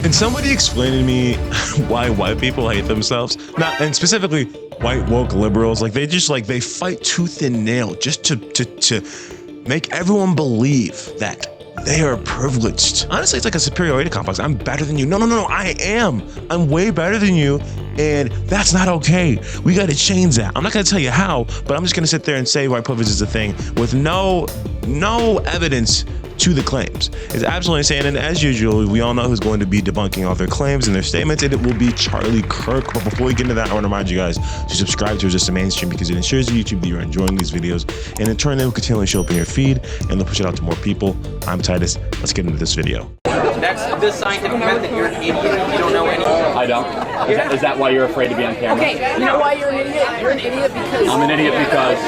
Can somebody explain to me why white people hate themselves? Not, and specifically white woke liberals. Like they fight tooth and nail just to make everyone believe that they are privileged. Honestly, it's like a superiority complex. I'm better than you. No, I am. I'm way better than you. And that's not okay. We got to change that. I'm not going to tell you how, but I'm just going to sit there and say white privilege is a thing with no evidence to the claims. It's absolutely insane. And as usual, we all know who's going to be debunking all their claims and their statements, and it will be Charlie Kirk. But before we get into that, I want to remind you guys to subscribe to Resist the Mainstream, because it ensures YouTube that you're enjoying these videos, and in turn, they will continually show up in your feed and they'll push it out to more people. I'm Titus. Let's get into this video. That's the scientific method. You're an idiot. You don't know anything. I don't. Is that why you're afraid to be on camera? Okay, you know why you're an idiot? You're an idiot because... I'm an idiot because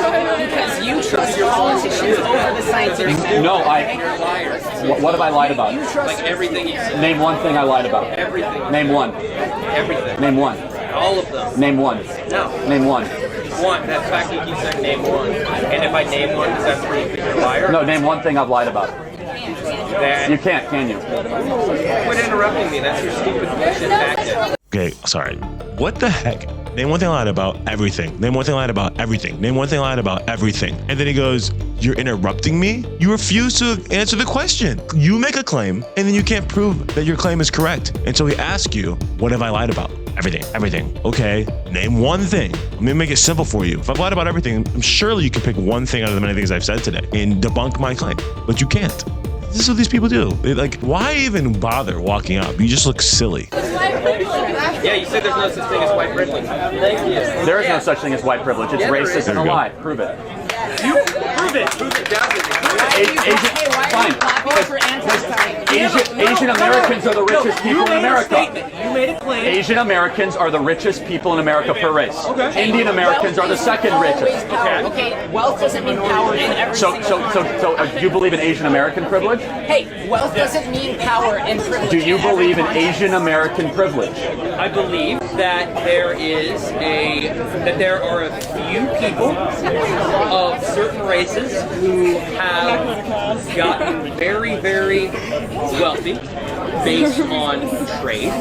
you trust your politicians over the scientists. No, You're liars. What have I lied about? You trust everything you say. Name one thing I lied about. Everything. Name one. Everything. Name one. All of them. Name one. No. Name one. One. That fact that you said name one. And if I name one, does that prove that you're a liar? No, name one thing I've lied about. You can't, can you? Quit interrupting me. That's your stupid bullshit tactic. Okay, sorry. What the heck? Name one thing I lied about, everything. Name one thing I lied about, everything. Name one thing I lied about, everything. And then he goes, you're interrupting me? You refuse to answer the question. You make a claim, and then you can't prove that your claim is correct. And so he asks you, what have I lied about? Everything. Okay, name one thing. Let me make it simple for you. If I've lied about everything, surely you can pick one thing out of the many things I've said today and debunk my claim. But you can't. This is what these people do. Like, why even bother walking up? You just look silly. Yeah, you said there's no such thing as white privilege. Thank you. There is no such thing as white privilege. It's racist and a lie. Prove it. You prove it. Prove it down. Asian Americans are the richest people in America. You made a claim. Asian Americans are the richest people in America per race. Okay. Indian Americans are the second richest. Okay. Wealth doesn't mean power in every So you believe in Asian American privilege? Hey, wealth doesn't mean power and privilege. Do you believe in Asian American privilege? I believe that there are a few people of certain races who have gotten very, very wealthy based on trade,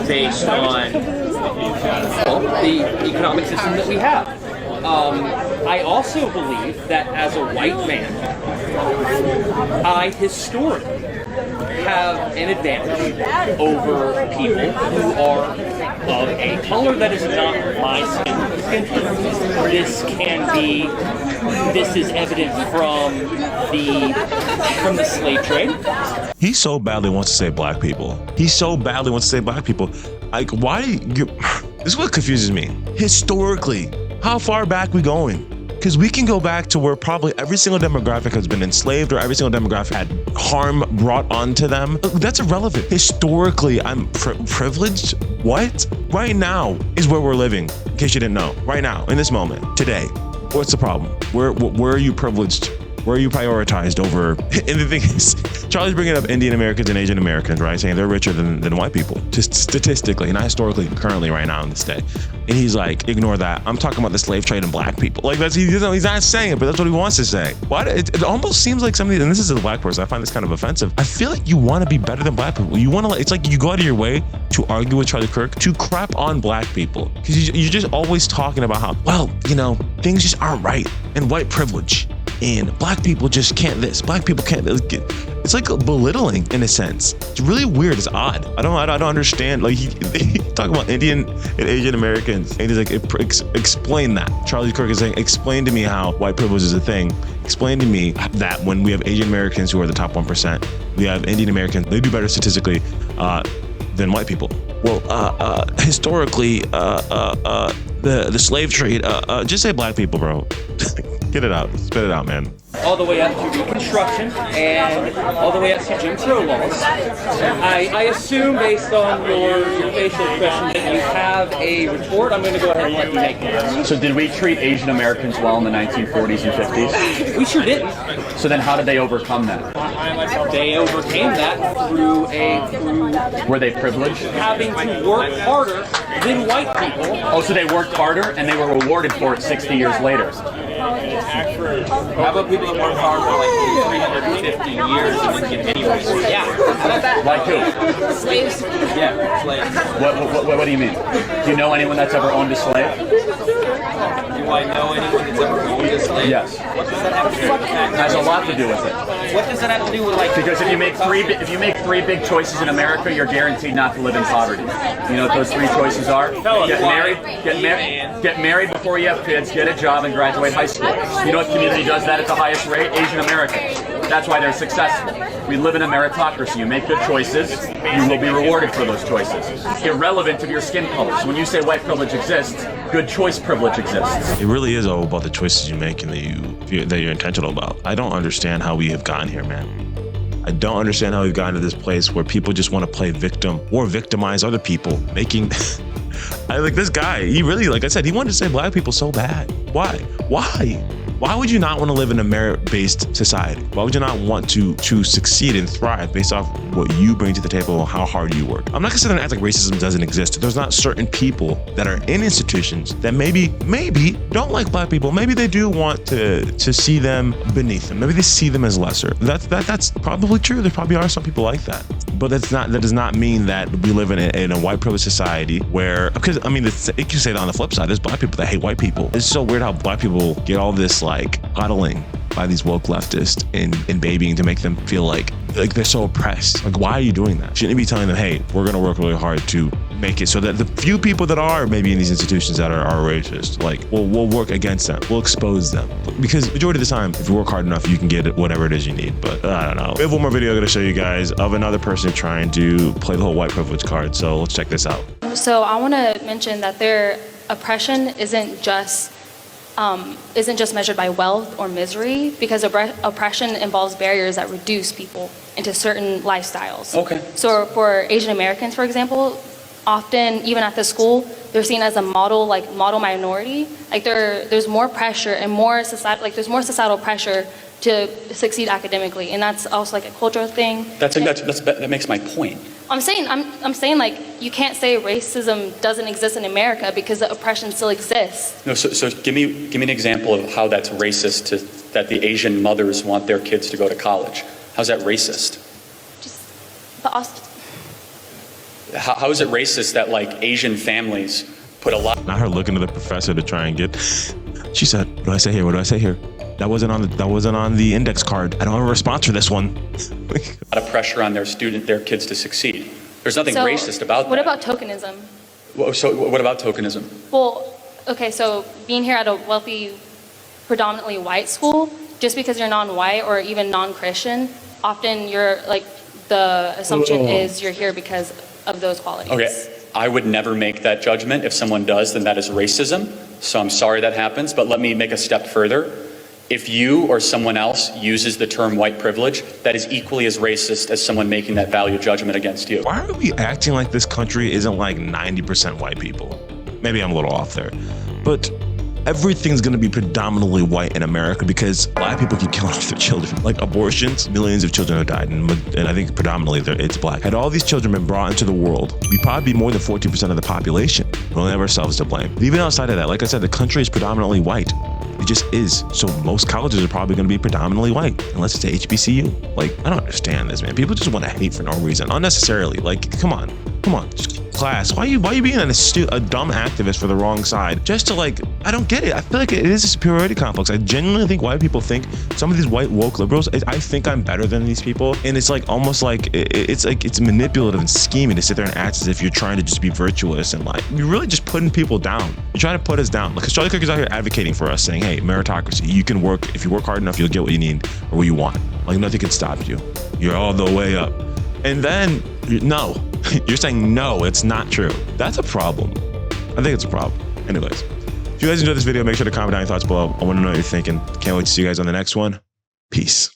based on the economic system that we have. I also believe that as a white man, I historically have an advantage over people who are of a color that is not my skin. This is evident from the slave trade. He so badly wants to say black people. Like, why? This is what confuses me. Historically, how far back we going? Because we can go back to where probably every single demographic has been enslaved, or every single demographic had harm brought onto them. That's irrelevant. Historically, I'm privileged. What? Right now is where we're living, in case you didn't know. Right now, in this moment, today. What's the problem? Where are you privileged? Where are you prioritized over? And the thing is, Charlie's bringing up Indian Americans and Asian Americans, right? Saying they're richer than white people, just statistically, not historically, currently, right now in this day. And he's like, ignore that. I'm talking about the slave trade and black people. Like, he's not saying it, but that's what he wants to say. Why? It almost seems like somebody, and this is a black person, I find this kind of offensive. I feel like you want to be better than black people. You want to, it's like you go out of your way to argue with Charlie Kirk, to crap on black people. Because you're just always talking about how, well, things just aren't right, and white privilege. And black people just can't this. Black people can't this. It's like belittling in a sense. It's really weird. It's odd. I don't understand. Like he talk about Indian and Asian Americans, and he's like, explain that. Charlie Kirk is saying, explain to me how white privilege is a thing. Explain to me that when we have Asian Americans who are the top 1%, we have Indian Americans. They do better statistically than white people. Well, historically, the slave trade. Just say black people, bro. Get it out. Spit it out, man. All the way up to Reconstruction and all the way up to Jim Crow laws. I assume, based on your facial expression, that you have a report. I'm going to go ahead and let you make it. So did we treat Asian Americans well in the 1940s and 50s? We sure didn't. So then how did they overcome that? They overcame that through Were they privileged? having to work harder than white people. Oh, so they worked harder and they were rewarded for it 60 years later. How about people that work hard for like 350 years and then get anyways? Yeah. How about that? Like who? Slaves? Yeah, slaves. What do you mean? Do you know anyone that's ever owned a slave? Do I know anyone that's ever owned a slave? Yes. What does that have to do with that? It has a lot to do with it. What does that have to do with like? Because if you make three big choices in America, you're guaranteed not to live in poverty. You know what those three choices are? Get married before you have kids, get a job, and graduate high school. You know what community does that at the highest rate? Asian Americans. That's why they're successful. We live in a meritocracy. You make good choices, you will be rewarded for those choices. Irrelevant of your skin color. So when you say white privilege exists, good choice privilege exists. It really is all about the choices you make and that you're intentional about. I don't understand how we have gotten here, man. I don't understand how we've gotten to this place where people just want to play victim or victimize other people, making... I like this guy. He really, like I said, he wanted to say black people so bad. Why? Why would you not want to live in a merit-based society? Why would you not want to succeed and thrive based off what you bring to the table and how hard you work? I'm not gonna sit there and act like racism doesn't exist. There's not certain people that are in institutions that maybe don't like black people. Maybe they do want to see them beneath them. Maybe they see them as lesser. That's probably true. There probably are some people like that. But that does not mean that we live in a white privileged society where, because I mean, it can say that on the flip side, there's black people that hate white people. It's so weird how black people get all this like coddling by these woke leftists and babying to make them feel like they're so oppressed. Like, why are you doing that? Shouldn't you be telling them, hey, we're gonna work really hard to make it so that the few people that are maybe in these institutions that are racist, like, we'll work against them, we'll expose them. Because majority of the time, if you work hard enough, you can get whatever it is you need. But I don't know. We have one more video I'm gonna show you guys of another person trying to play the whole white privilege card. So let's check this out. So I want to mention that their oppression isn't just measured by wealth or misery, because oppression involves barriers that reduce people into certain lifestyles. Okay. So for Asian Americans, for example, often even at the school, they're seen as a model minority. Like there's more pressure and there's more societal pressure to succeed academically, and that's also like a cultural thing. That makes my point. I'm saying like you can't say racism doesn't exist in America because the oppression still exists. No, so give me an example of how that's racist that the Asian mothers want their kids to go to college. How's that racist? How is it racist that like Asian families put a lot? Not her looking to the professor to try and get. She said, "What do I say here? What do I say here? That wasn't on the index card. I don't have a response for this one." A lot of pressure on their kids to succeed. There's nothing racist about that. What about tokenism? So what about tokenism? Well, okay, so being here at a wealthy, predominantly white school, just because you're non-white or even non-Christian, often you're like, the assumption is you're here because of those qualities. Okay, I would never make that judgment. If someone does, then that is racism. So I'm sorry that happens, but let me make a step further. If you or someone else uses the term white privilege, that is equally as racist as someone making that value judgment against you. Why are we acting like this country isn't like 90% white people? Maybe I'm a little off there, but everything's gonna be predominantly white in America because black people keep killing off their children. Like abortions, millions of children have died, and I think predominantly it's black. Had all these children been brought into the world, we'd probably be more than 14% of the population. We only have ourselves to blame. But even outside of that, like I said, the country is predominantly white. It just is. So most colleges are probably going to be predominantly white, unless it's a HBCU. Like, I don't understand this, man. People just want to hate for no reason, unnecessarily. Like, come on. Just class. Why are you being a dumb activist for the wrong side? Just to like, I don't get it. I feel like it is a superiority complex. I genuinely think white people think some of these white woke liberals, I think I'm better than these people. And it's like almost like it's manipulative and scheming to sit there and act as if you're trying to just be virtuous and like you're really just putting people down. You're trying to put us down. Like, cause Charlie Kirk is out here advocating for us, saying, hey, meritocracy. You can work. If you work hard enough, you'll get what you need or what you want. Like nothing can stop you. You're all the way up. And then no, you're saying no, it's not true. That's a problem. I think it's a problem. Anyways, if you guys enjoyed this video, make sure to comment down your thoughts below. I want to know what you're thinking. Can't wait to see you guys on the next one. Peace.